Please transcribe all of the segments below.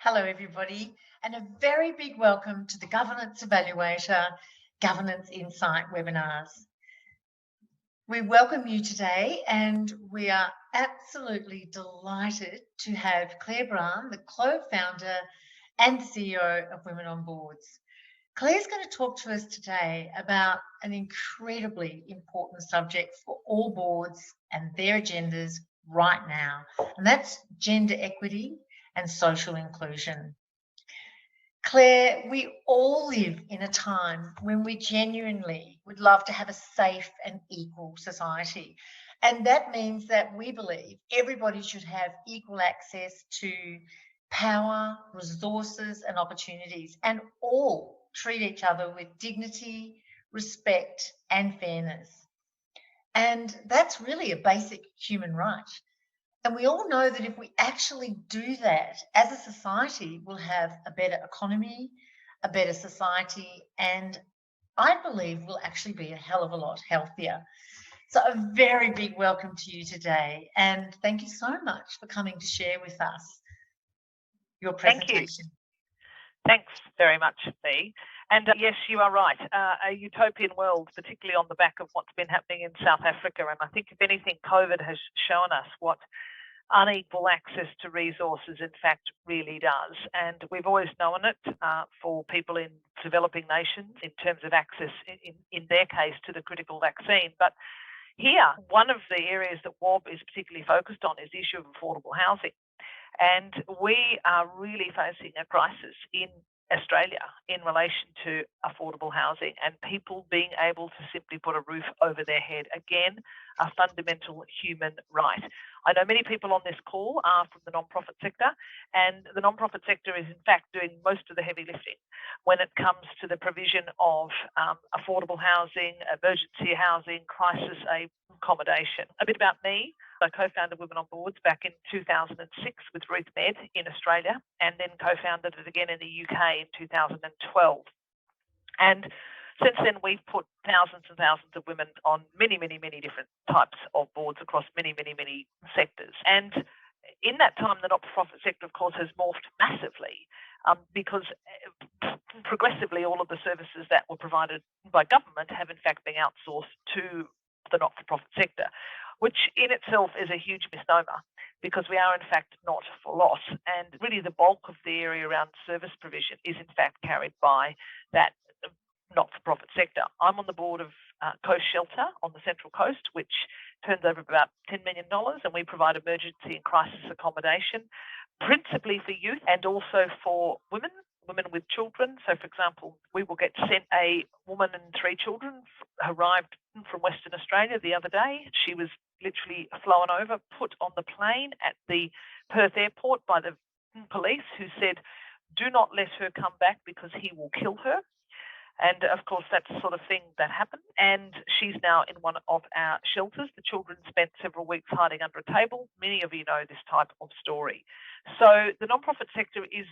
Hello, everybody, and a very big welcome to the Governance Evaluator Governance Insight webinars. We welcome you today, and we are absolutely delighted to have Claire Braund, the co-founder and CEO of Women on Boards. Claire's going to talk to us today about an incredibly important subject for all boards and their agendas right now, and that's gender equity and social inclusion. Claire, we all live in a time when we genuinely would love to have a safe and equal society. And that means that we believe everybody should have equal access to power, resources, and opportunities, and all treat each other with dignity, respect, and fairness. And that's really a basic human right. And we all know that if we actually do that as a society, we'll have a better economy, a better society, and I believe we'll actually be a hell of a lot healthier. So a very big welcome to you today. And thank you so much for coming to share with us your presentation. Thank you. Thanks very much, Bea. And yes, you are right. A utopian world, particularly on the back of what's been happening in South Africa. And I think, if anything, COVID has shown us what unequal access to resources, in fact, really does. And we've always known it for people in developing nations in terms of access, in their case, to the critical vaccine. But here, one of the areas that WOB is particularly focused on is the issue of affordable housing. And we are really facing a crisis in Australia in relation to affordable housing and people being able to simply put a roof over their head. Again, a fundamental human right. I know many people on this call are from the non-profit sector, and the non-profit sector is in fact doing most of the heavy lifting when it comes to the provision of affordable housing, emergency housing, crisis accommodation. A bit about me. I co-founded Women on Boards back in 2006 with Ruth Med in Australia, and then co-founded it again in the UK in 2012. And since then, we've put thousands and thousands of women on many, many, many different types of boards across many, many, many sectors. And in that time, the not-for-profit sector, of course, has morphed massively because progressively all of the services that were provided by government have in fact been outsourced to the not-for-profit sector, which in itself is a huge misnomer because we are in fact not for loss. And really the bulk of the area around service provision is in fact carried by that not-for-profit sector. I'm on the board of Coast Shelter on the Central Coast, which turns over about $10 million, and we provide emergency and crisis accommodation, principally for youth and also for women with children. So, for example, we will get sent a woman and 3 children arrived from Western Australia the other day. She was literally flown over, put on the plane at the Perth airport by the police, who said, "Do not let her come back because he will kill her." And of course, that's the sort of thing that happened. And she's now in one of our shelters. The children spent several weeks hiding under a table. Many of you know this type of story. So the non-profit sector is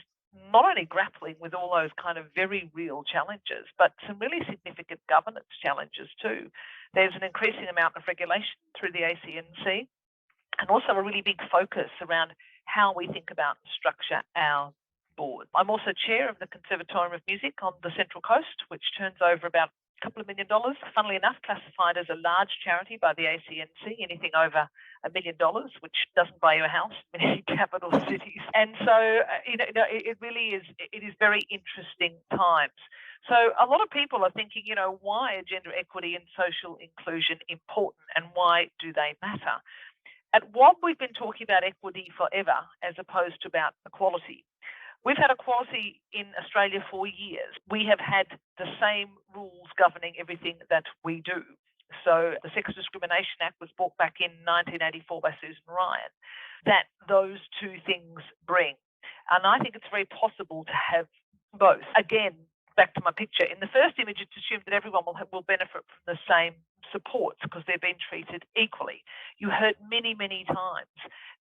not only grappling with all those kind of very real challenges, but some really significant governance challenges too. There's an increasing amount of regulation through the ACNC, and also a really big focus around how we think about and structure our board. I'm also chair of the Conservatorium of Music on the Central Coast, which turns over about a couple of $1 million. Funnily enough, classified as a large charity by the ACNC, anything over $1 million, which doesn't buy you a house in many capital cities. And so, it really is. It is very interesting times. So a lot of people are thinking, why are gender equity and social inclusion important, and why do they matter? At WOB, we've been talking about equity forever, as opposed to about equality. We've had equality in Australia for years. We have had the same rules governing everything that we do. So the Sex Discrimination Act was brought back in 1984 by Susan Ryan. That those two things bring. And I think it's very possible to have both. Again, back to my picture. In the first image, it's assumed that everyone will benefit from the same supports because they're being treated equally. You heard many, many times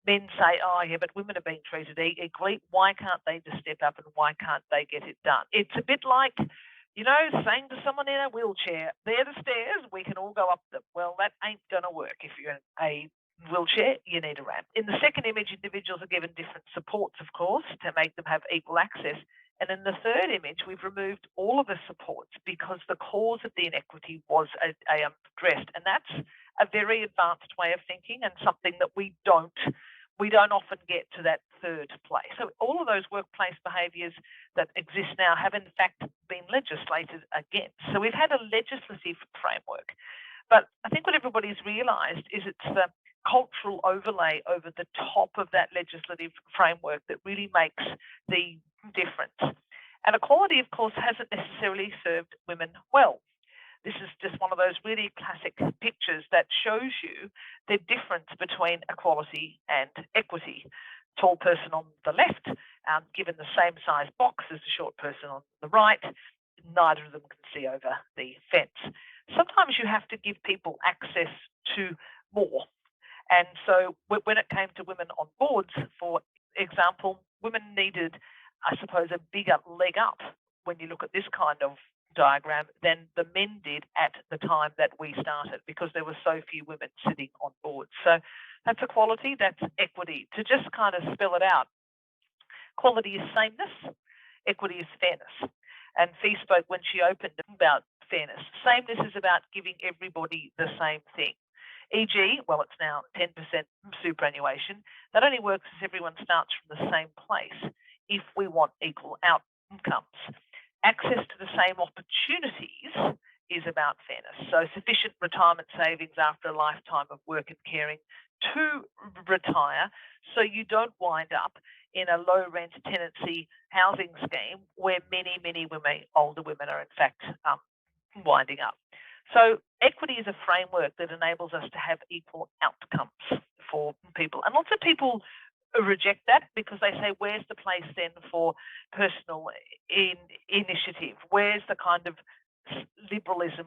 men say, "Oh, yeah, but women are being treated equally. Why can't they just step up and why can't they get it done?" It's a bit like, saying to someone in a wheelchair, "They're the stairs, we can all go up them." Well, that ain't going to work if you're a wheelchair, you need a ramp. In the second image, individuals are given different supports, of course, to make them have equal access. And in the third image, we've removed all of the supports because the cause of the inequity was addressed. And that's a very advanced way of thinking and something that we don't often get to that third place. So all of those workplace behaviours that exist now have in fact been legislated against. So we've had a legislative framework. But I think what everybody's realised is it's the cultural overlay over the top of that legislative framework that really makes the difference. And equality, of course, hasn't necessarily served women well. This is just one of those really classic pictures that shows you the difference between equality and equity. Tall person on the left, given the same size box as the short person on the right, neither of them can see over the fence. Sometimes you have to give people access to more. And so when it came to women on boards, for example, women needed, I suppose, a bigger leg up when you look at this kind of diagram than the men did at the time that we started, because there were so few women sitting on boards. So that's equality, that's equity. To just kind of spell it out, equality is sameness, equity is fairness. And Fee spoke when she opened about fairness. Sameness is about giving everybody the same thing. E.g., well, it's now 10% superannuation. That only works if everyone starts from the same place if we want equal outcomes. Access to the same opportunities is about fairness. So sufficient retirement savings after a lifetime of work and caring to retire, so you don't wind up in a low-rent tenancy housing scheme where many, many women, older women are in fact winding up. So equity is a framework that enables us to have equal outcomes for people. And lots of people reject that because they say, where's the place then for personal initiative? Where's the kind of liberalism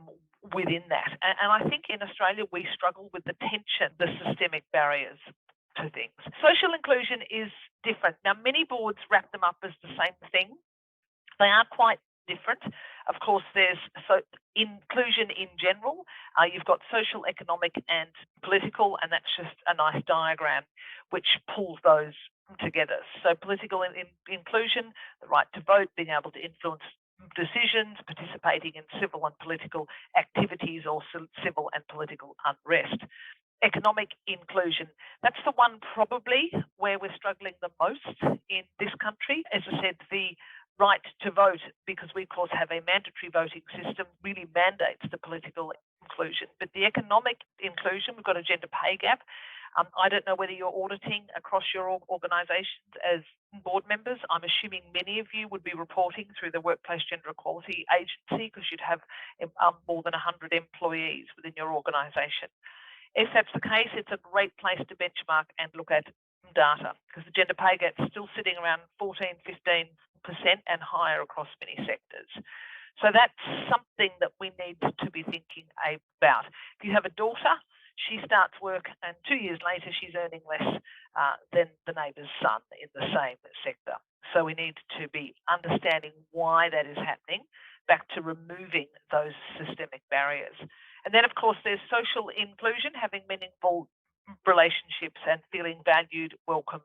within that? And I think in Australia we struggle with the tension, the systemic barriers to things. Social inclusion is different. Now, many boards wrap them up as the same thing. They are quite different. Of course, there's inclusion in general. You've got social, economic and political, and that's just a nice diagram which pulls those together. So political inclusion, the right to vote, being able to influence decisions, participating in civil and political activities or civil and political unrest. Economic inclusion, that's the one probably where we're struggling the most in this country. As I said, the right to vote, because we of course have a mandatory voting system, really mandates the political inclusion. But the economic inclusion, we've got a gender pay gap. I don't know whether you're auditing across your organisations as board members. I'm assuming many of you would be reporting through the Workplace Gender Equality Agency because you'd have more than 100 employees within your organisation. If that's the case, it's a great place to benchmark and look at data, because the gender pay gap is still sitting around 14, 15% and higher across many sectors. So that's something that we need to be thinking about. If you have a daughter, she starts work and 2 years later she's earning less than the neighbour's son in the same sector. So we need to be understanding why that is happening, back to removing those systemic barriers. And then, of course, there's social inclusion, having meaningful relationships and feeling valued, welcome,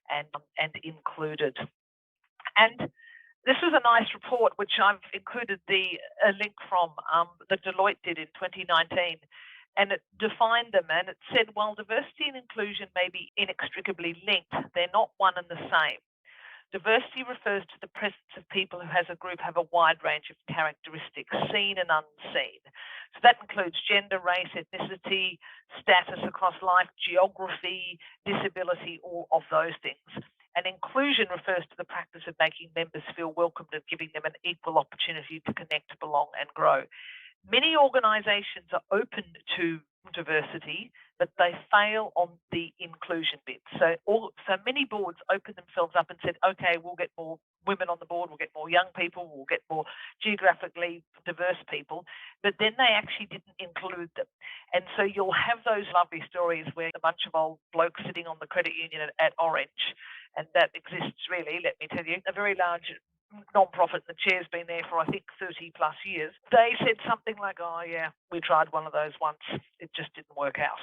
and included. And this was a nice report, which I've included a link from that Deloitte did in 2019, and it defined them, and it said, while diversity and inclusion may be inextricably linked, they're not one and the same. Diversity refers to the presence of people who, as a group, have a wide range of characteristics, seen and unseen. So that includes gender, race, ethnicity, status across life, geography, disability, all of those things. And inclusion refers to the practice of making members feel welcomed and giving them an equal opportunity to connect, belong, and grow. Many organisations are open to diversity, but they fail on the inclusion bit. So many boards opened themselves up and said, okay, we'll get more women on the board, we'll get more young people, we'll get more geographically diverse people, but then they actually didn't include them. And so you'll have those lovely stories where a bunch of old blokes sitting on the credit union at Orange, and that exists really, let me tell you, a very large non-profit, the chair's been there for I think 30 plus years. They said something like, oh yeah, we tried one of those once, it just didn't work out.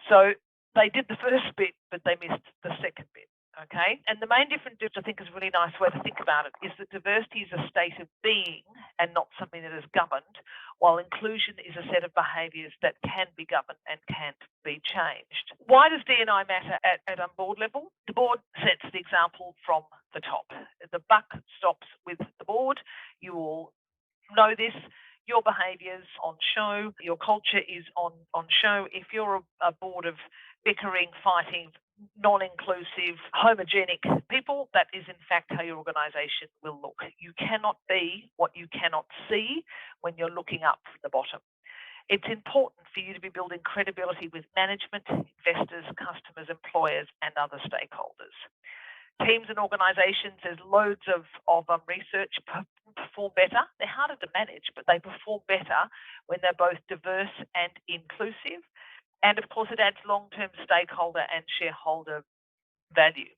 So they did the first bit, but they missed the second bit. Okay, and the main difference, which I think is a really nice way to think about it, is that diversity is a state of being and not something that is governed, while inclusion is a set of behaviours that can be governed and can't be changed. Why does D&I matter at board level? The board sets the example from the top. The buck stops with the board. You all know this. Your behaviours on show, your culture is on show. If you're a board of bickering, fighting, non-inclusive, homogenic people, that is in fact how your organisation will look. You cannot be what you cannot see when you're looking up from the bottom. It's important for you to be building credibility with management, investors, customers, employers, and other stakeholders. Teams and organisations, there's loads of research, perform better. They're harder to manage, but they perform better when they're both diverse and inclusive. And of course, it adds long-term stakeholder and shareholder value.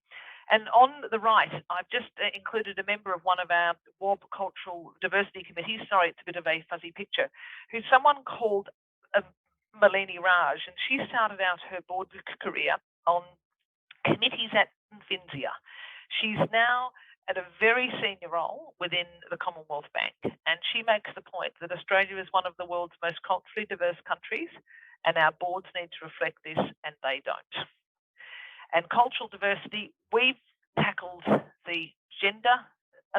And on the right, I've just included a member of one of our WOB cultural diversity committees. Sorry, it's a bit of a fuzzy picture. Who's someone called Malini Raj, and she started out her board career on committees at Finzia. She's now at a very senior role within the Commonwealth Bank, and she makes the point that Australia is one of the world's most culturally diverse countries, and our boards need to reflect this, and they don't. And cultural diversity, we've tackled the gender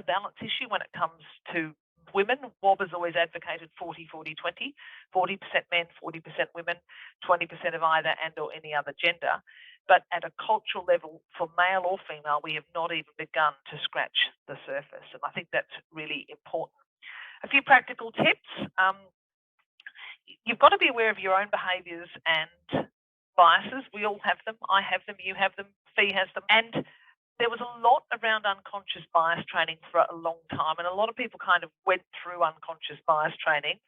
balance issue when it comes to women. WOB has always advocated 40-40-20, 40% men, 40% women, 20% of either and or any other gender. But at a cultural level, for male or female, we have not even begun to scratch the surface. And I think that's really important. A few practical tips. You've got to be aware of your own behaviours and biases. We all have them. I have them. You have them. Fee has them. And there was a lot around unconscious bias training for a long time. And a lot of people kind of went through unconscious bias training.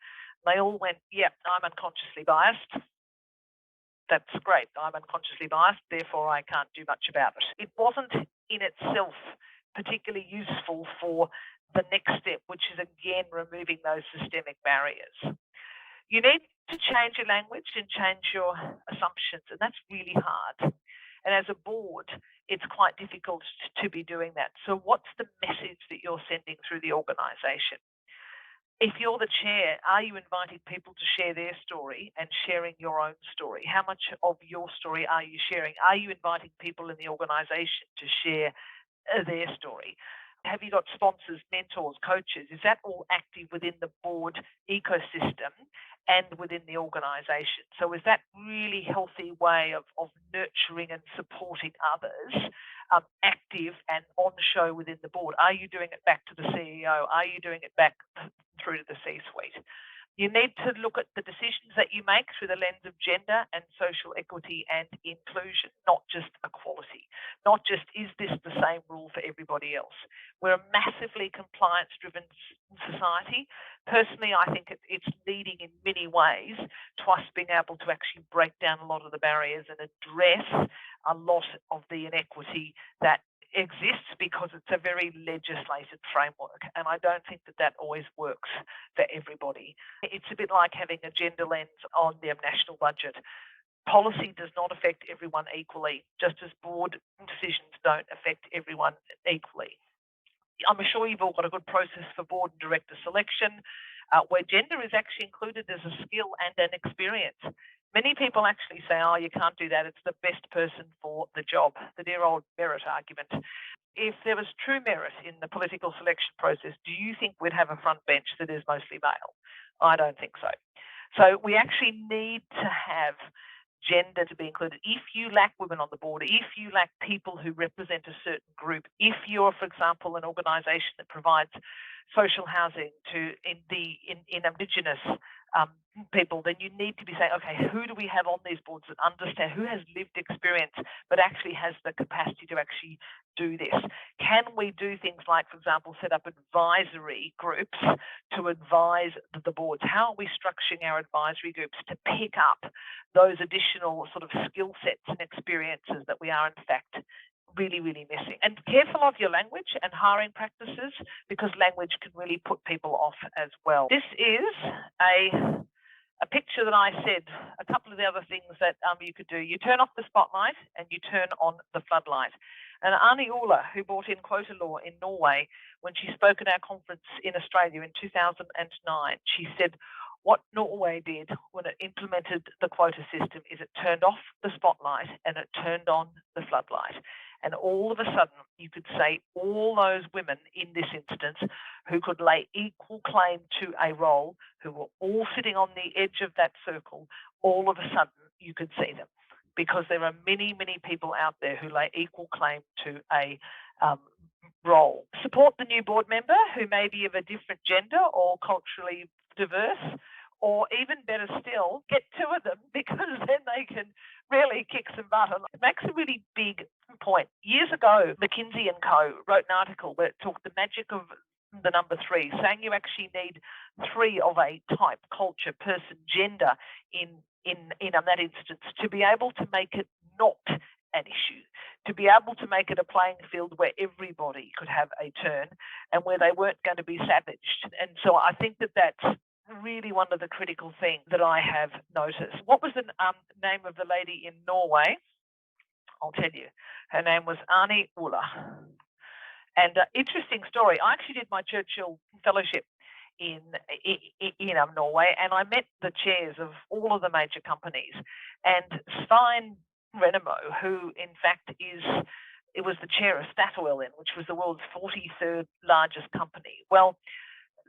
They all went, yeah, I'm unconsciously biased. That's great. I'm unconsciously biased, therefore I can't do much about it. It wasn't in itself particularly useful for the next step, which is again removing those systemic barriers. You need to change your language and change your assumptions, and that's really hard. And as a board, it's quite difficult to be doing that. So what's the message that you're sending through the organisation? If you're the chair, are you inviting people to share their story and sharing your own story? How much of your story are you sharing? Are you inviting people in the organisation to share their story? Have you got sponsors, mentors, coaches? Is that all active within the board ecosystem and within the organisation? So is that really healthy way of nurturing and supporting others active and on show within the board? Are you doing it back to the CEO? Are you doing it back through to the C-suite? You need to look at the decisions that you make through the lens of gender and social equity and inclusion, not just equality. Not just, is this the same rule for everybody else? We're a massively compliance-driven society. Personally, I think it's leading in many ways to us being able to actually break down a lot of the barriers and address a lot of the inequity that exists because it's a very legislated framework, and I don't think that always works for everybody. It's a bit like having a gender lens on the national budget. Policy does not affect everyone equally, just as board decisions don't affect everyone equally. I'm sure you've all got a good process for board and director selection, where gender is actually included as a skill and an experience. Many people actually say, oh, you can't do that, it's the best person for the job, the dear old merit argument. If there was true merit in the political selection process, do you think we'd have a front bench that is mostly male? I don't think so. So we actually need to have gender to be included. If you lack women on the board, if you lack people who represent a certain group, if you're, for example, an organisation that provides social housing to Indigenous people, then you need to be saying, okay, who do we have on these boards that understand, who has lived experience but actually has the capacity to actually do this? Can we do things like, for example, set up advisory groups to advise the boards? How are we structuring our advisory groups to pick up those additional sort of skill sets and experiences that we are in fact really, really missing? And careful of your language and hiring practices, because language can really put people off as well. This is a a picture that I said, a couple of the other things that you could do. You turn off the spotlight and you turn on the floodlight. And Arnie Ulla, who brought in quota law in Norway, when she spoke at our conference in Australia in 2009, she said what Norway did when it implemented the quota system is it turned off the spotlight and it turned on the floodlight. And all of a sudden, you could say all those women in this instance who could lay equal claim to a role, who were all sitting on the edge of that circle, all of a sudden you could see them. Because there are many, many people out there who lay equal claim to a role. Support the new board member who may be of a different gender or culturally diverse, or even better still, get two of them, because then they can really kick some butt. And it makes a really big point. Years ago, McKinsey & Co. wrote an article where it talked the magic of the number 3, saying you actually need 3 of a type, culture, person, gender in that instance to be able to make it not an issue, to be able to make it a playing field where everybody could have a turn and where they weren't going to be savaged. And so I think that that's really one of the critical things that I have noticed. What was the name of the lady in Norway? I'll tell you. Her name was Arnie Ulla. And interesting story. I actually did my Churchill Fellowship in Norway, and I met the chairs of all of the major companies. And Svein Renemo, who in fact was the chair of Statoil, which was the world's 43rd largest company. Well,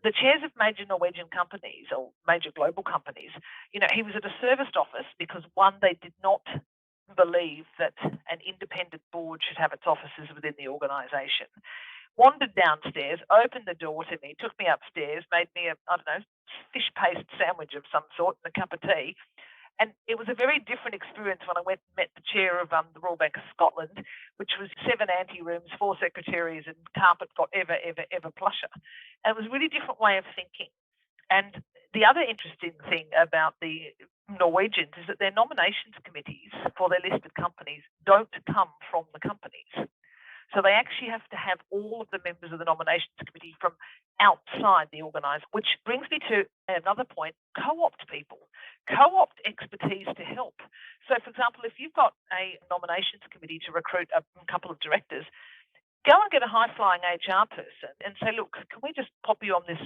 the chairs of major Norwegian companies or major global companies, he was at a serviced office because, one, they did not believe that an independent board should have its offices within the organisation. Wandered downstairs, opened the door to me, took me upstairs, made me a fish paste sandwich of some sort and a cup of tea. And it was a very different experience when I went and met the chair of the Royal Bank of Scotland, which was 7 ante-rooms, 4 secretaries, and carpet got ever, ever, ever plusher. And it was a really different way of thinking. And the other interesting thing about the Norwegians is that their nominations committees for their listed companies don't come from the companies. So they actually have to have all of the members of the nominations committee from outside the organisation, which brings me to another point: co-opt people, co-opt expertise to help. So, for example, if you've got a nominations committee to recruit a couple of directors, go and get a high-flying HR person and say, look, can we just pop you on this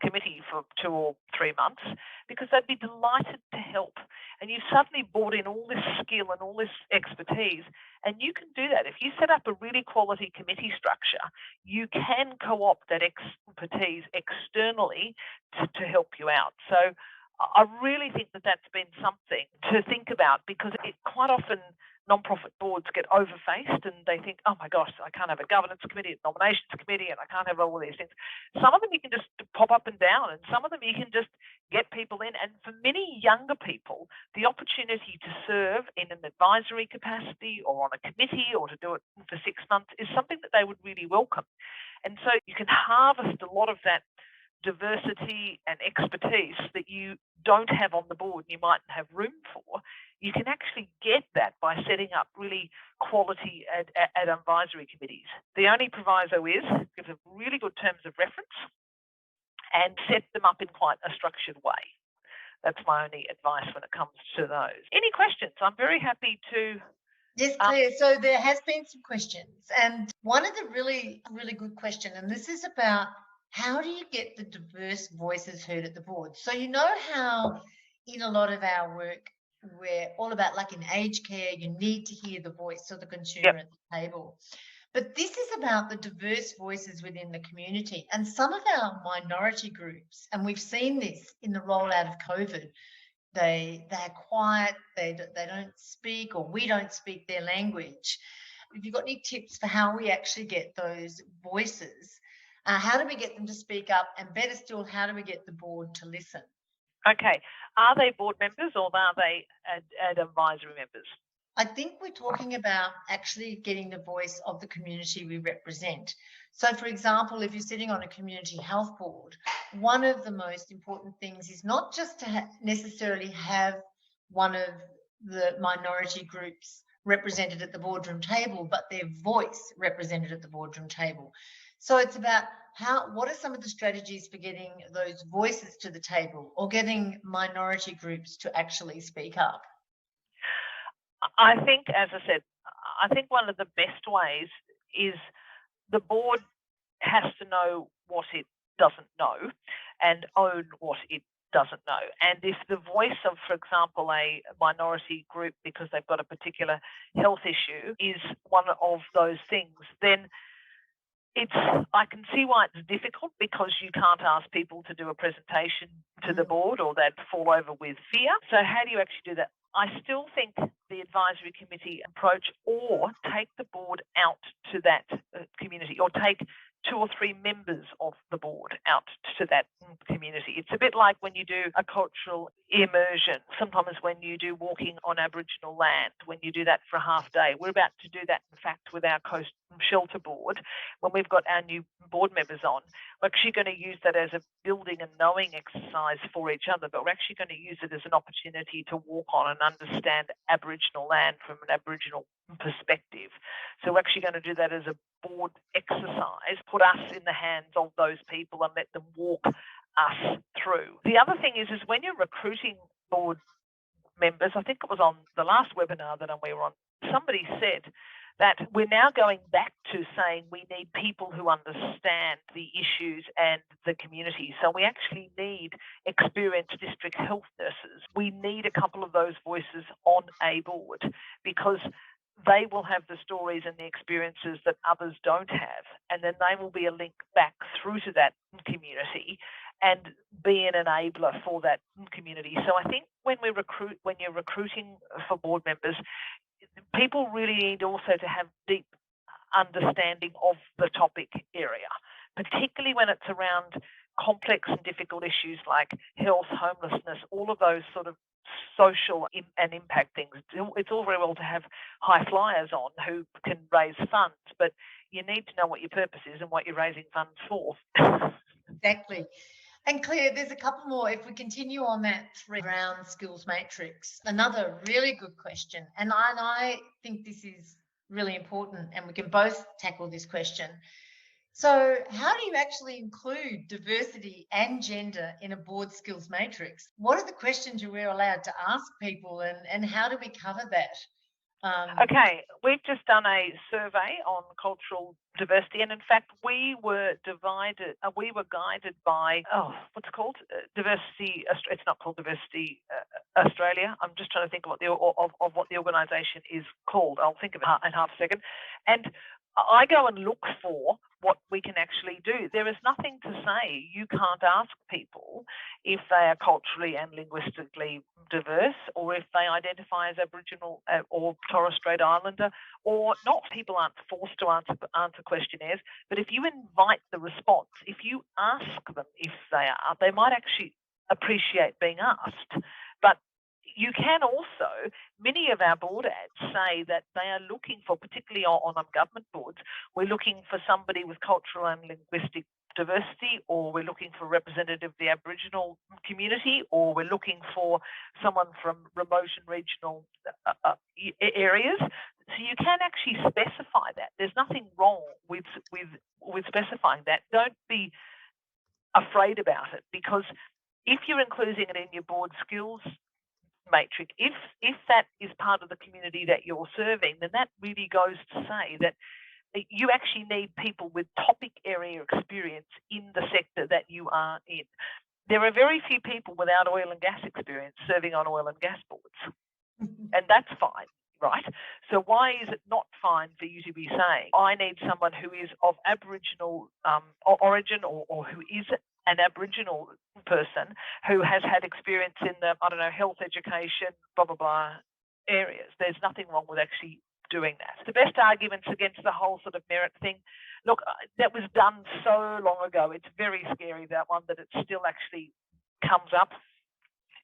committee for 2 or 3 months, because they'd be delighted to help. And you've suddenly brought in all this skill and all this expertise, and you can do that. If you set up a really quality committee structure, you can co-opt that expertise externally to help you out. So I really think that that's been something to think about, because it quite often non-profit boards get overfaced and they think, oh my gosh, I can't have a governance committee, a nominations committee, and I can't have all of these things. Some of them you can just pop up and down, and some of them you can just get people in. And for many younger people, the opportunity to serve in an advisory capacity or on a committee or to do it for 6 months is something that they would really welcome. And so you can harvest a lot of that diversity and expertise that you don't have on the board and you mightn't have room for. You can actually get that by setting up really quality at advisory committees. The only proviso is give them really good terms of reference and set them up in quite a structured way. That's my only advice when it comes to those. Any questions? I'm very happy to. Yes, Claire. So there has been some questions, and one of the really, really good question, and this is about how do you get the diverse voices heard at the board? So you know how in a lot of our work, we're all about, like in aged care, you need to hear the voice of the consumer at the table. But this is about the diverse voices within the community. And some of our minority groups, and we've seen this in the rollout of COVID, they're quiet, they don't speak, or we don't speak their language. Have you got any tips for how we actually get those voices? How do we get them to speak up? And better still, how do we get the board to listen? Okay. Are they board members or are they advisory members? I think we're talking about actually getting the voice of the community we represent. So, for example, if you're sitting on a community health board, one of the most important things is not just to necessarily have one of the minority groups represented at the boardroom table, but their voice represented at the boardroom table. So it's about what are some of the strategies for getting those voices to the table or getting minority groups to actually speak up? I think, as I said, I think one of the best ways is the board has to know what it doesn't know and own what it doesn't know. And if the voice of, for example, a minority group, because they've got a particular health issue, is one of those things, then I can see why it's difficult, because you can't ask people to do a presentation to the board, or they'd fall over with fear. So how do you actually do that? I still think the advisory committee approach, or take the board out to that community, or take 2 or 3 members of the board out to that community. It's a bit like when you do a cultural immersion, sometimes when you do walking on Aboriginal land, when you do that for a half day. We're about to do that, in fact, with our Coast Shelter Board. When we've got our new board members on, we're actually going to use that as a building and knowing exercise for each other, but we're actually going to use it as an opportunity to walk on and understand Aboriginal land from an Aboriginal perspective. So we're actually going to do that as a board exercise, put us in the hands of those people and let them walk us through. The other thing is when you're recruiting board members, I think it was on the last webinar that we were on, somebody said that we're now going back to saying we need people who understand the issues and the community. So we actually need experienced district health nurses. We need a couple of those voices on a board, because they will have the stories and the experiences that others don't have, and then they will be a link back through to that community and be an enabler for that community. So I think when you're recruiting for board members, people really need also to have deep understanding of the topic area, particularly when it's around complex and difficult issues like health, homelessness, all of those sort of social and impact things. It's all very well to have high flyers on who can raise funds, but you need to know what your purpose is and what you're raising funds for. Exactly. And Claire, there's a couple more. If we continue on that round skills matrix, another really good question, and I think this is really important, and we can both tackle this question. So how do you actually include diversity and gender in a board skills matrix? What are the questions you were allowed to ask people, and how do we cover that? Okay, we've just done a survey on cultural diversity, and in fact, we were guided by what's it called? Diversity. It's not called Diversity Australia. I'm just trying to think of what the organisation is called. I'll think of it in half a second. And I go and look for what we can actually do. There is nothing to say you can't ask people if they are culturally and linguistically diverse, or if they identify as Aboriginal or Torres Strait Islander or not. People aren't forced to answer questionnaires, but if you invite the response, if you ask them if they are, they might actually appreciate being asked. But you can also, many of our board ads say that they are looking for, particularly on government boards, we're looking for somebody with cultural and linguistic diversity, or we're looking for a representative of the Aboriginal community, or we're looking for someone from remote and regional areas. So you can actually specify that. There's nothing wrong with specifying that. Don't be afraid about it, because if you're including it in your board skills matrix, if that is part of the community that you're serving, then that really goes to say that you actually need people with topic area experience in the sector that you are in. There are very few people without oil and gas experience serving on oil and gas boards, and that's fine, right? So why is it not fine for you to be saying, I need someone who is of Aboriginal origin, or who is an Aboriginal person who has had experience in the, health, education, blah, blah, blah areas. There's nothing wrong with actually doing that. The best arguments against the whole sort of merit thing, look, that was done so long ago. It's very scary, that one, that it still actually comes up.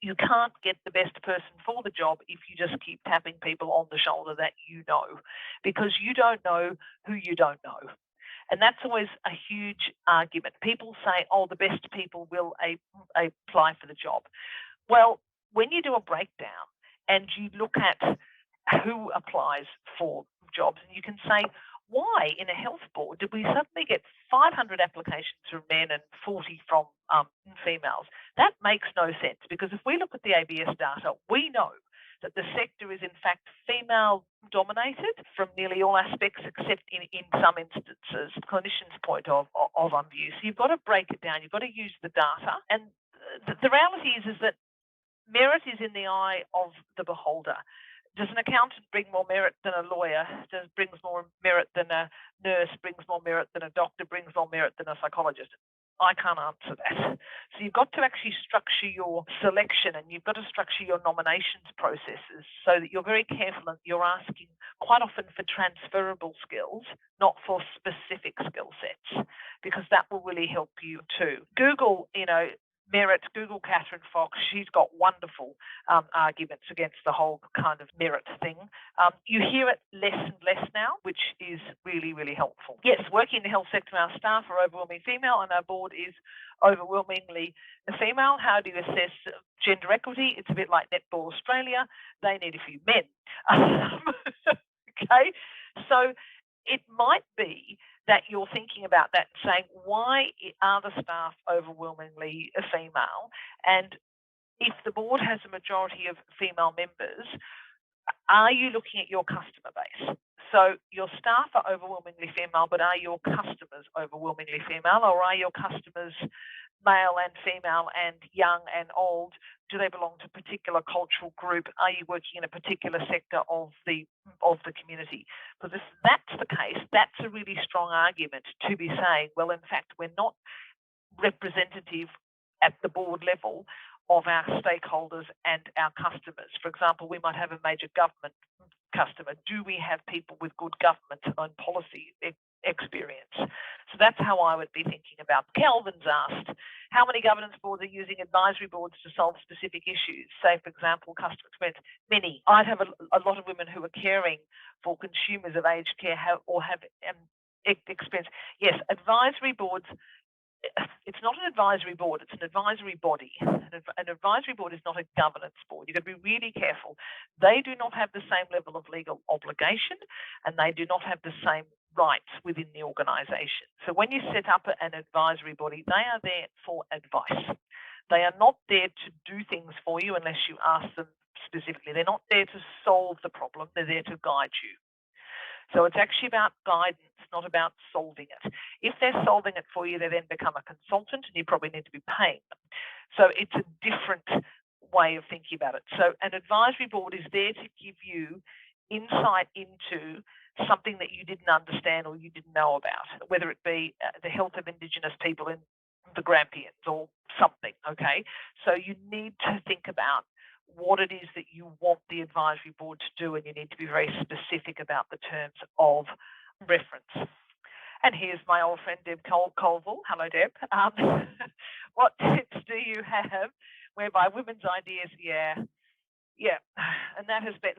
You can't get the best person for the job if you just keep tapping people on the shoulder that you know, because you don't know who you don't know. And that's always a huge argument. People say, the best people will apply for the job. Well, when you do a breakdown and you look at who applies for jobs, and you can say, why in a health board did we suddenly get 500 applications from men and 40 from females? That makes no sense, because if we look at the ABS data, we know that the sector is in fact female dominated from nearly all aspects, except in some instances, clinicians' point of view. So you've got to break it down. You've got to use the data. And the reality is that merit is in the eye of the beholder. Does an accountant bring more merit than a lawyer? Brings more merit than a nurse? Brings more merit than a doctor? Brings more merit than a psychologist? I can't answer that. So you've got to actually structure your selection, and you've got to structure your nominations processes so that you're very careful and you're asking quite often for transferable skills, not for specific skill sets, because that will really help you too. Google, merit, Google Catherine Fox. She's got wonderful arguments against the whole kind of merit thing. You hear it less and less now, which is really, really helpful. Yes, working in the health sector, our staff are overwhelmingly female and our board is overwhelmingly female. How do you assess gender equity? It's a bit like Netball Australia. They need a few men. Okay, so it might be that you're thinking about that and saying, why are the staff overwhelmingly female? And if the board has a majority of female members, are you looking at your customer base? So your staff are overwhelmingly female, but are your customers overwhelmingly female, or are your customers male and female and young and old? Do they belong to a particular cultural group? Are you working in a particular sector of the community? Because if that's the case, that's a really strong argument to be saying, well, in fact, we're not representative at the board level of our stakeholders and our customers. For example, we might have a major government customer. Do we have people with good government and policy experience? So that's how I would be thinking about. Kelvin's asked, how many governance boards are using advisory boards to solve specific issues? Say, for example, customer experience. Many. I'd have a lot of women who are caring for consumers of aged care or have experience. Yes, advisory boards. It's not an advisory board, it's an advisory body. An advisory board is not a governance board. You've got to be really careful. They do not have the same level of legal obligation, and they do not have the same rights within the organisation. So when you set up an advisory body, they are there for advice. They are not there to do things for you unless you ask them specifically. They're not there to solve the problem, they're there to guide you. So it's actually about guidance, not about solving it. If they're solving it for you, they then become a consultant and you probably need to be paying them. So it's a different way of thinking about it. So an advisory board is there to give you insight into something that you didn't understand or you didn't know about, whether it be the health of Indigenous people in the Grampians or something, okay? So you need to think about what it is that you want the advisory board to do, and you need to be very specific about the terms of reference. And here's my old friend Deb Colville. Hello, Deb. What tips do you have whereby women's ideas, yeah, and that has been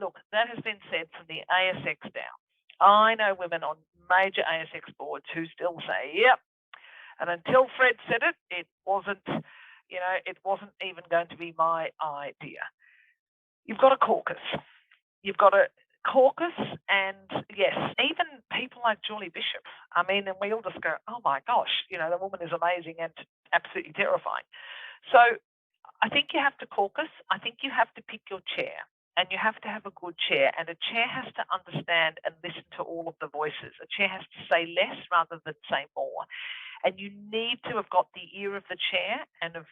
said from the ASX down. I know women on major ASX boards who still say, yep, and until Fred said it, it wasn't even going to be my idea. You've got a caucus. You've got a caucus, and yes, even people like Julie Bishop. I mean, and we all just go, oh my gosh, the woman is amazing and absolutely terrifying. So I think you have to caucus. I think you have to pick your chair, and you have to have a good chair, and a chair has to understand and listen to all of the voices. A chair has to say less rather than say more. And you need to have got the ear of the chair and of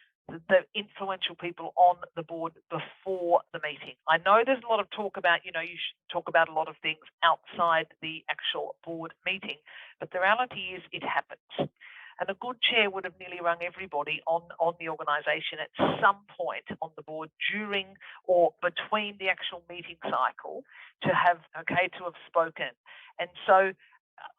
the influential people on the board before the meeting. I know there's a lot of talk about, you should talk about a lot of things outside the actual board meeting, but the reality is it happens. And a good chair would have nearly rung everybody on the organisation at some point on the board during or between the actual meeting cycle to have spoken. And so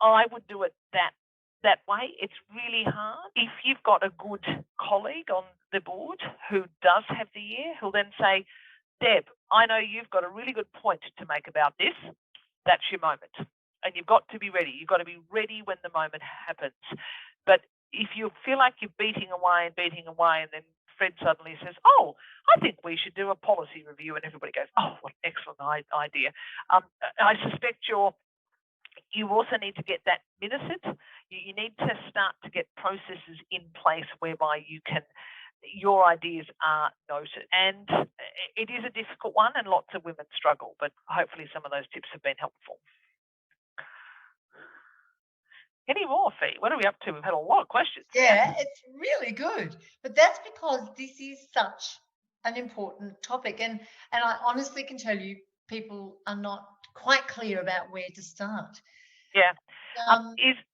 I would do it that way. It's really hard. If you've got a good colleague on the board who does have the ear, who'll then say, Deb, I know you've got a really good point to make about this. That's your moment. And you've got to be ready. You've got to be ready when the moment happens. But if you feel like you're beating away, and then Fred suddenly says, oh, I think we should do a policy review, and everybody goes, oh, what an excellent idea. I suspect you're You also need to get that minuted. You need to start to get processes in place whereby your ideas are noted. And it is a difficult one, and lots of women struggle, but hopefully some of those tips have been helpful. Any more, Fee? What are we up to? We've had a lot of questions. Yeah, it's really good. But that's because this is such an important topic. And I honestly can tell you, people are not quite clear about where to start. Yeah.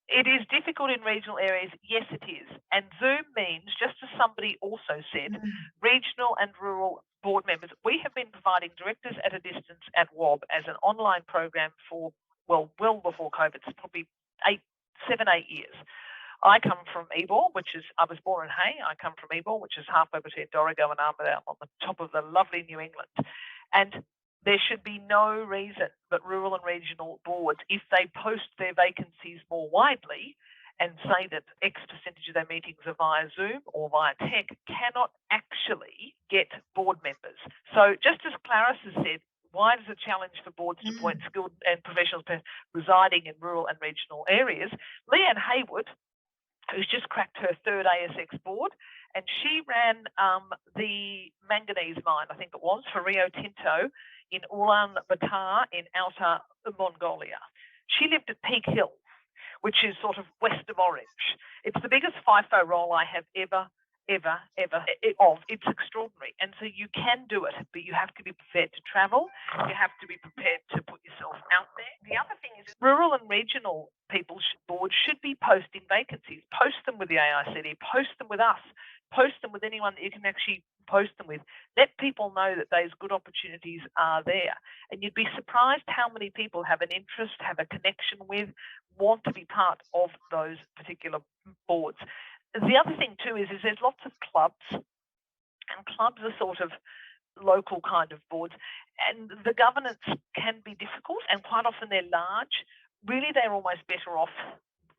It is difficult in regional areas. Yes, it is. And Zoom means, just as somebody also said, regional and rural board members. We have been providing directors at a distance at WOB as an online program for, well before COVID. It's probably 7, 8 years. I come from Ebor, I was born in Hay. I come from Ebor, which is halfway between Dorrigo and Armidale on the top of the lovely New England. And there should be no reason that rural and regional boards, if they post their vacancies more widely and say that X percentage of their meetings are via Zoom or via tech, cannot actually get board members. So just as Clarice has said, why is it a challenge for boards to appoint skilled and professionals residing in rural and regional areas? Leanne Haywood, who's just cracked her 3rd ASX board, and she ran the manganese mine, I think it was, for Rio Tinto in Ulaanbaatar in Outer Mongolia. She lived at Peak Hill, which is sort of west of Orange. It's the biggest FIFO role I have ever of. It's extraordinary. And so you can do it, but you have to be prepared to travel. You have to be prepared to put yourself out there. The other thing is rural and regional boards should be posting vacancies. Post them with the AICD, post them with us, post them with anyone that you can actually post them with. Let people know that those good opportunities are there. And you'd be surprised how many people have an interest, have a connection with, want to be part of those particular boards. The other thing too is there's lots of clubs, and clubs are sort of local kind of boards, and the governance can be difficult, and quite often they're large. Really, they're almost better off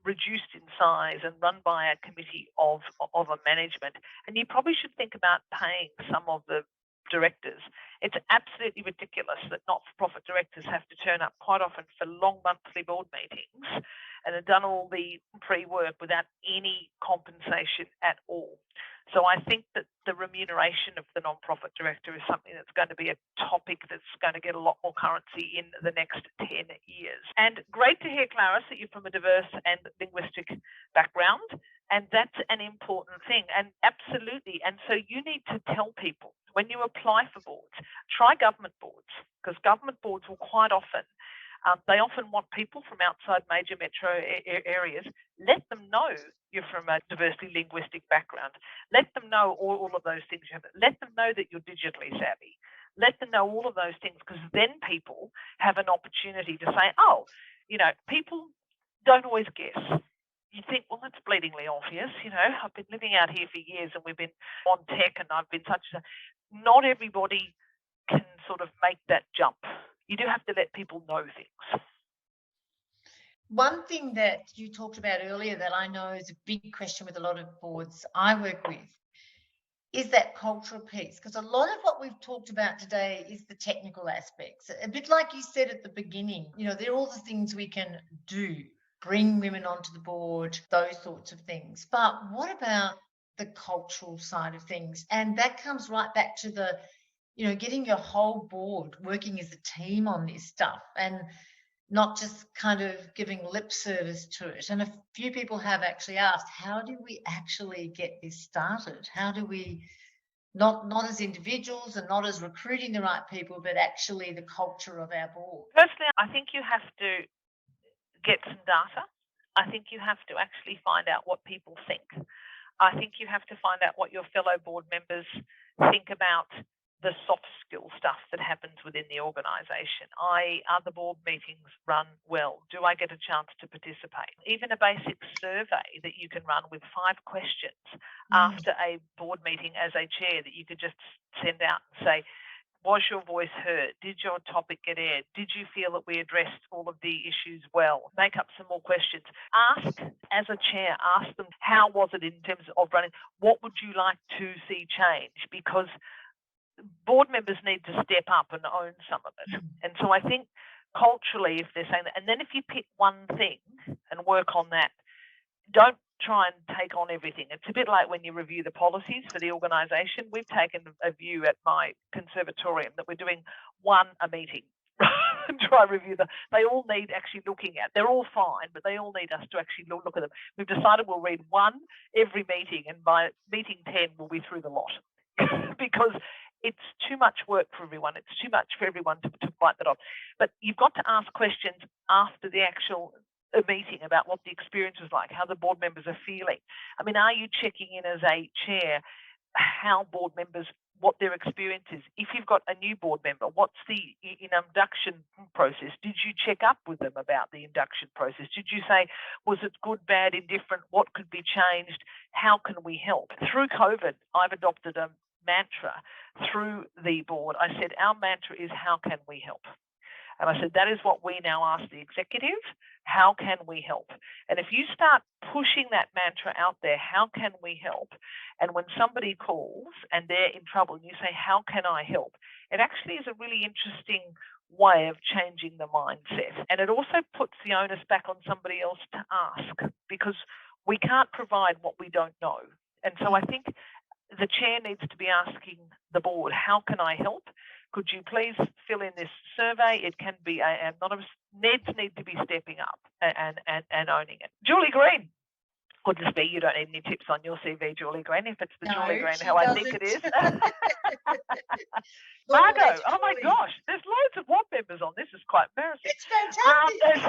reduced in size and run by a committee of a management. And you probably should think about paying some of the directors. It's absolutely ridiculous that not-for-profit directors have to turn up quite often for long monthly board meetings and have done all the pre-work without any compensation at all. So I think that the remuneration of the non-profit director is something that's going to be a topic that's going to get a lot more currency in the next 10 years. And great to hear, Clarice, that you're from a diverse and linguistic background, and that's an important thing. And absolutely. And so you need to tell people when you apply for boards, try government boards, because government boards will quite often they often want people from outside major metro areas. Let them know you're from a diversity linguistic background. Let them know all of those things. Let them know that you're digitally savvy. Let them know all of those things, because then people have an opportunity to say, oh, people don't always guess. You think, well, that's bleedingly obvious. I've been living out here for years and we've been on tech and I've been such a... Not everybody can sort of make that jump. You do have to let people know things. One thing that you talked about earlier that I know is a big question with a lot of boards I work with is that cultural piece, because a lot of what we've talked about today is the technical aspects. A bit like you said at the beginning, they're all the things we can do, bring women onto the board, those sorts of things. But what about the cultural side of things? And that comes right back to the getting your whole board working as a team on this stuff and not just kind of giving lip service to it. And a few people have actually asked, how do we actually get this started? How do we, not as individuals and not as recruiting the right people, but actually the culture of our board? Personally, I think you have to get some data. I think you have to actually find out what people think. I think you have to find out what your fellow board members think about the soft skill stuff that happens within the organisation. Are the board meetings run well? Do I get a chance to participate? Even a basic survey that you can run with 5 questions after a board meeting as a chair that you could just send out and say, was your voice heard? Did your topic get aired? Did you feel that we addressed all of the issues well? Make up some more questions. Ask, as a chair, ask them, how was it in terms of running? What would you like to see change? Because board members need to step up and own some of it. And so I think culturally, if they're saying that, and then if you pick one thing and work on that, don't try and take on everything. It's a bit like when you review the policies for the organisation. We've taken a view at my conservatorium that we're doing a meeting and try and review them. They all need actually looking at. They're all fine, but they all need us to actually look at them. We've decided we'll read one every meeting, and by meeting 10, we'll be through the lot because it's too much work for everyone. It's too much for everyone to bite that off. But you've got to ask questions after the actual meeting about what the experience was like, how the board members are feeling. I mean, are you checking in as a chair how board members, what their experience is? If you've got a new board member, what's the induction process? Did you check up with them about the induction process? Did you say, was it good, bad, indifferent? What could be changed? How can we help? Through COVID, I've adopted a mantra through the board. I said, our mantra is, how can we help? And I said, that is what we now ask the executive. How can we help? And if you start pushing that mantra out there, how can we help? And when somebody calls and they're in trouble and you say, how can I help? It actually is a really interesting way of changing the mindset. And it also puts the onus back on somebody else to ask, because we can't provide what we don't know. And so I think the chair needs to be asking the board, how can I help? Could you please fill in this survey? It can be anonymous. Neds need to be stepping up and owning it. Julie Green. Good to see you. Don't need any tips on your CV, Julie Green, if it's the Julie Green how I think it is. Margot, oh my gosh, there's loads of board members on this. Is quite embarrassing. It's fantastic.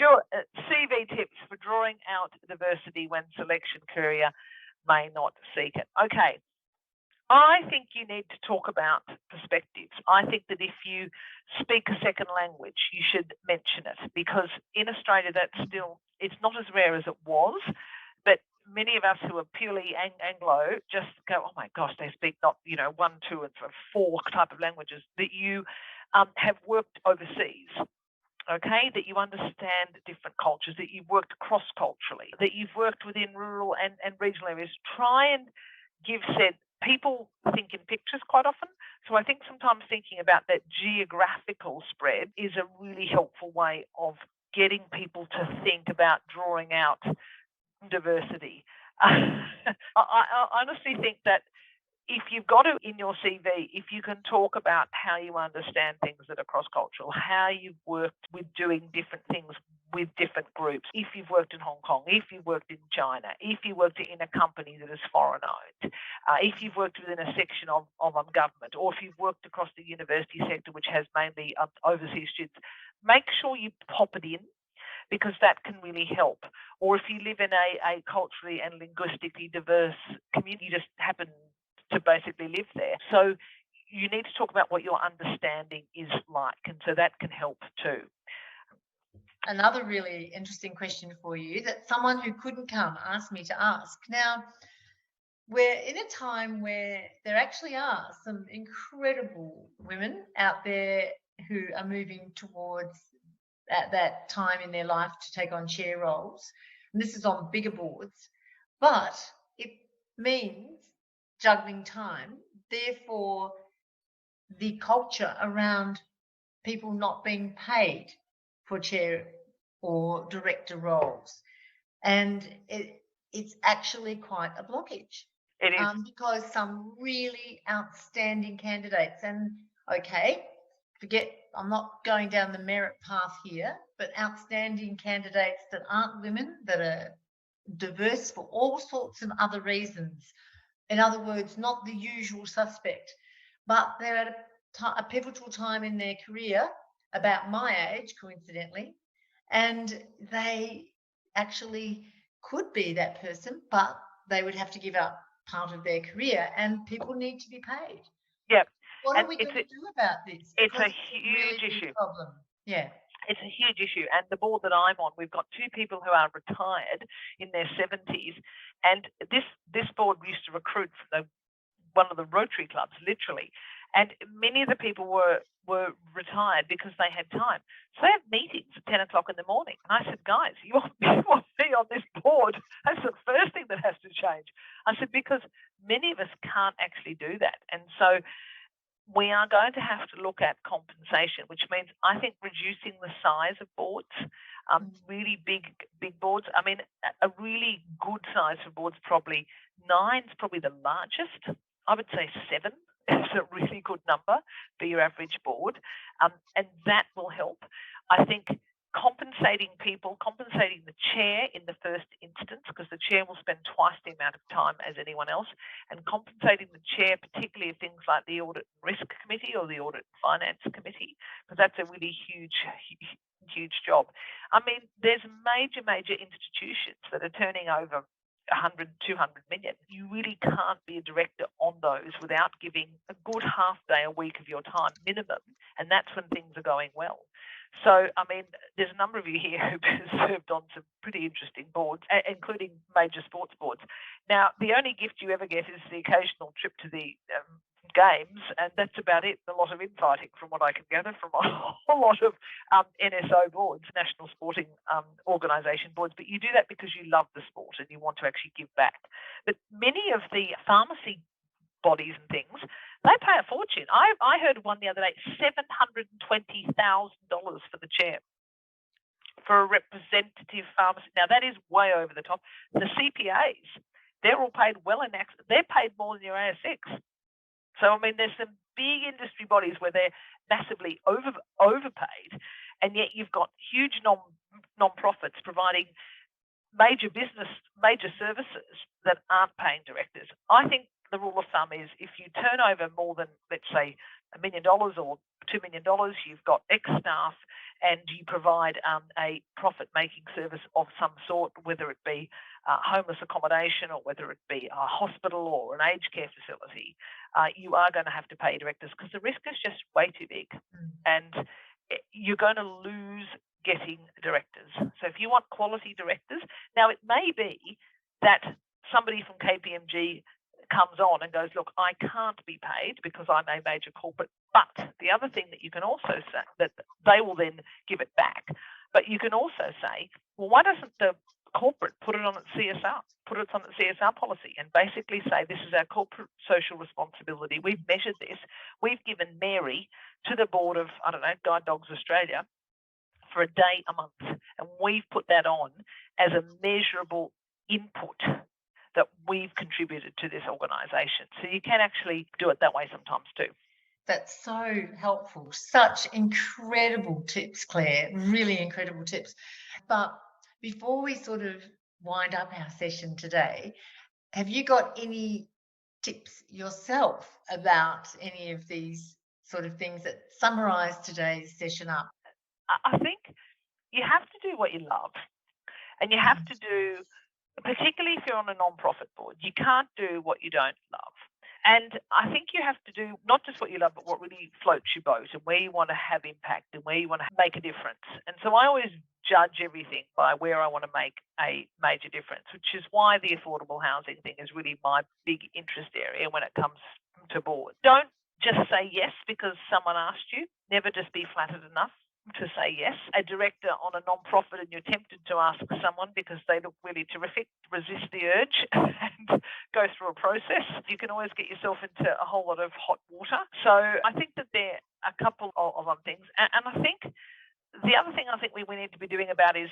CV tips for drawing out diversity when selection criteria may not seek it. Okay. I think you need to talk about perspectives. I think that if you speak a second language, you should mention it, because in Australia, it's not as rare as it was, but many of us who are purely Anglo just go, oh my gosh, they speak not, 1, 2, and 4 type of languages, that you have worked overseas. Okay, that you understand different cultures, that you've worked cross-culturally, that you've worked within rural and regional areas. Try and people think in pictures quite often. So I think sometimes thinking about that geographical spread is a really helpful way of getting people to think about drawing out diversity. I honestly think that if you've got it in your CV, if you can talk about how you understand things that are cross-cultural, how you've worked with doing different things with different groups, if you've worked in Hong Kong, if you've worked in China, if you worked in a company that is foreign-owned, if you've worked within a section of government, or if you've worked across the university sector, which has mainly overseas students, make sure you pop it in, because that can really help. Or if you live in a culturally and linguistically diverse community, you just happen to basically live there. So you need to talk about what your understanding is like, and so that can help too. Another really interesting question for you that someone who couldn't come asked me to ask. Now, we're in a time where there actually are some incredible women out there who are moving towards at that time in their life to take on chair roles. And this is on bigger boards, but it means juggling time. Therefore, the culture around people not being paid for chair or director roles, and it's actually quite a blockage. It is. Because some really outstanding candidates, and I'm not going down the merit path here, but outstanding candidates that aren't women, that are diverse for all sorts of other reasons. In other words, not the usual suspect, but they're at a pivotal time in their career, about my age, coincidentally, and they actually could be that person, but they would have to give up part of their career, and people need to be paid. Yeah. What are we going to do about this? It's a huge issue. Problem. Yeah. It's a huge issue. And the board that I'm on, we've got 2 people who are retired in their 70s. And this board used to recruit from one of the Rotary clubs, literally. And many of the people were retired because they had time. So they have meetings at 10 o'clock in the morning. And I said, guys, you want me on this board? That's the first thing that has to change. I said, because many of us can't actually do that. And so we are going to have to look at compensation, which means I think reducing the size of boards, really big boards. I mean, a really good size for boards, probably 9's probably the largest. I would say 7 is a really good number for your average board, and that will help. I think compensating the chair in the first instance, because the chair will spend twice the amount of time as anyone else, and compensating the chair, particularly of things like the Audit and Risk Committee or the Audit and Finance Committee, because that's a really huge job. I mean, there's major institutions that are turning over 100, 200 million. You really can't be a director on those without giving a good half day a week of your time minimum, and that's when things are going well. So, I mean, there's a number of you here who've served on some pretty interesting boards, including major sports boards. Now, the only gift you ever get is the occasional trip to the games, and that's about it. A lot of infighting, from what I can gather, from a whole lot of NSO boards, National Sporting Organisation boards. But you do that because you love the sport and you want to actually give back. But many of the pharmacy bodies and things, they pay a fortune. I heard one the other day, $720,000 for the chair for a representative pharmacy. Now, that is way over the top. The CPAs, they're all paid well in excess. They're paid more than your ASX. So, I mean, there's some big industry bodies where they're massively overpaid, and yet you've got huge non-profits providing major services that aren't paying directors. I think the rule of thumb is if you turn over more than, let's say, $1 million or $2 million, you've got X staff, and you provide a profit-making service of some sort, whether it be homeless accommodation or whether it be a hospital or an aged care facility, you are going to have to pay directors because the risk is just way too big, and you're going to lose getting directors. So if you want quality directors, now it may be that somebody from KPMG comes on and goes, look, I can't be paid because I'm a major corporate. But the other thing that you can also say, that they will then give it back. But you can also say, well, why doesn't the corporate put it on its CSR, put it on its CSR policy, and basically say this is our corporate social responsibility. We've measured this. We've given Mary to the board of, I don't know, Guide Dogs Australia for a day a month, and we've put that on as a measurable input that we've contributed to this organisation. So you can actually do it that way sometimes too. That's so helpful. Such incredible tips, Claire, really incredible tips. But before we sort of wind up our session today, have you got any tips yourself about any of these sort of things that summarise today's session up? I think you have to do what you love, and you have to do, particularly if you're on a non-profit board, you can't do what you don't love. And I think you have to do not just what you love, but what really floats your boat and where you want to have impact and where you want to make a difference. And so I always judge everything by where I want to make a major difference, which is why the affordable housing thing is really my big interest area when it comes to board. Don't just say yes because someone asked you. Never just be flattered enough to say yes. A director on a non-profit and you're tempted to ask someone because they look really terrific, resist the urge and go through a process. You can always get yourself into a whole lot of hot water. So I think that there are a couple of other things. And I think the other thing I think we need to be doing about is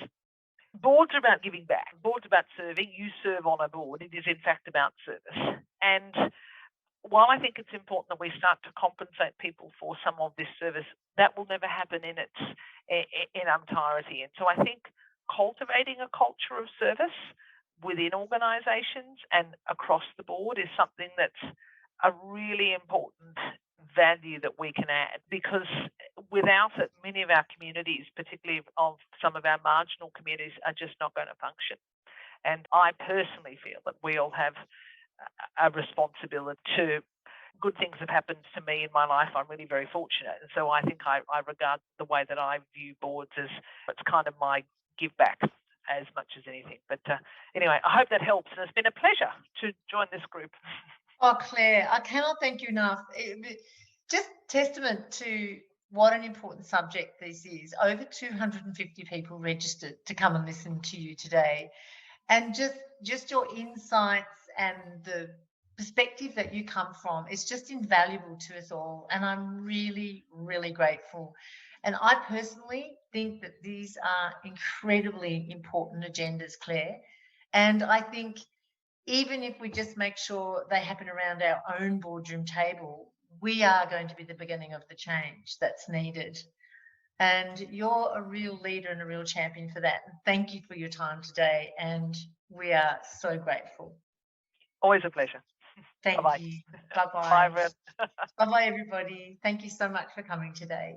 boards are about giving back. Boards are about serving. You serve on a board. It is in fact about service. And while I think it's important that we start to compensate people for some of this service, that will never happen in entirety. And so I think cultivating a culture of service within organisations and across the board is something that's a really important value that we can add, because without it, many of our communities, particularly of some of our marginal communities, are just not going to function. And I personally feel that we all have a responsibility to good things have happened to me in my life. I'm really very fortunate. And so I think I regard the way that I view boards as it's kind of my give back as much as anything. But anyway, I hope that helps. And it's been a pleasure to join this group. Oh, Claire, I cannot thank you enough. Just testament to what an important subject this is. Over 250 people registered to come and listen to you today. And just your insights and the perspective that you come from is just invaluable to us all. And I'm really, really grateful. And I personally think that these are incredibly important agendas, Claire. And I think even if we just make sure they happen around our own boardroom table, we are going to be the beginning of the change that's needed. And you're a real leader and a real champion for that. Thank you for your time today. And we are so grateful. Always a pleasure. Thank Bye-bye. you. Bye-bye. Bye, Red. Bye-bye, everybody. Thank you so much for coming today.